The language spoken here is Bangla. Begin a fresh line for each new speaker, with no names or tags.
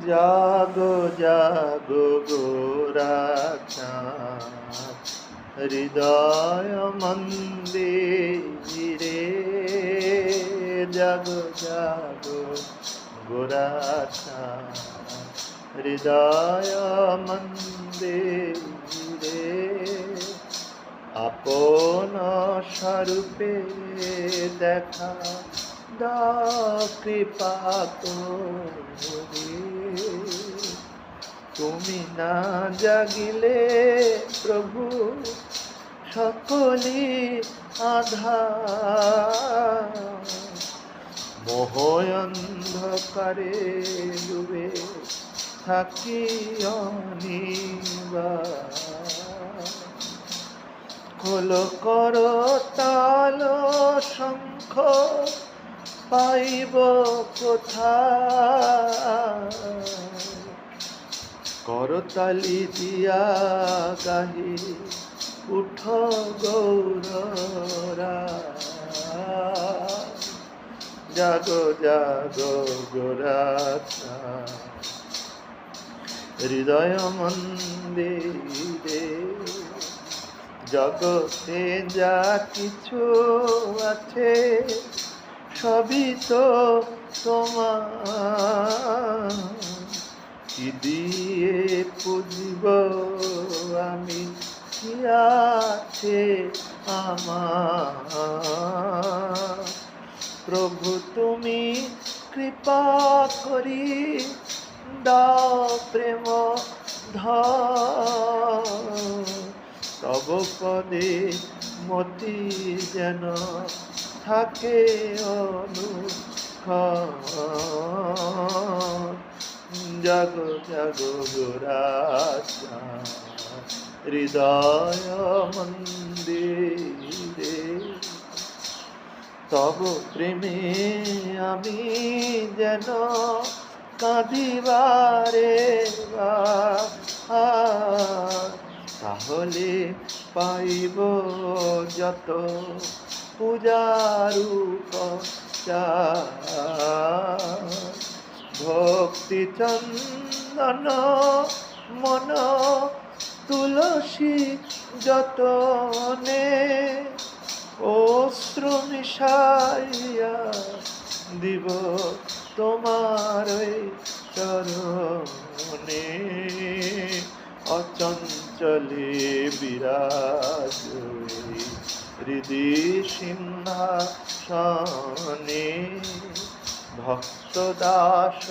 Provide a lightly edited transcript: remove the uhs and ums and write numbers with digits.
জাগো জাগো গোরাচাঁদ, হৃদয় মন্দিরে। জাগো জাগো গোরাচাঁদ, হৃদয় মন্দিরে। আপন স্বরূপে দেখা দাও কৃপা করে। তুমি না জাগিলে প্রভু সকলি আধার। মোহ অন্ধকারে ডুবে থাকি অনিবার। খোল করতাল শঙ্খ পাইব কোথায়। করতালি দিয়া গাহি উঠ গৌররা। জাগো জাগো গোরাচাঁদ, হৃদয় মন্দিরে। জগতে যা কিছু আছে সবই তো তোমার। কি দিয়ে পুজিব আমি, কি আছে আমার। প্রভু তুমি কৃপা করি দাও প্রেম ধর। তব পদে মতি যেন থাকে অনুক্ষণ। জাগো জাগো গোরাচাঁদ, হৃদয় মন্দিরে। তব প্রেমে আমি যেন কাঁদিবারে তাহলে পাইব যত পূজার উপচার। ভক্তি চন্দন মন তুলসী যতনে, অশ্রু মিশাইয়া দিব তোমার চরণে। অচঞ্চলে বিরাজ হৃদি সিংহাসনে। ভক্ত দাস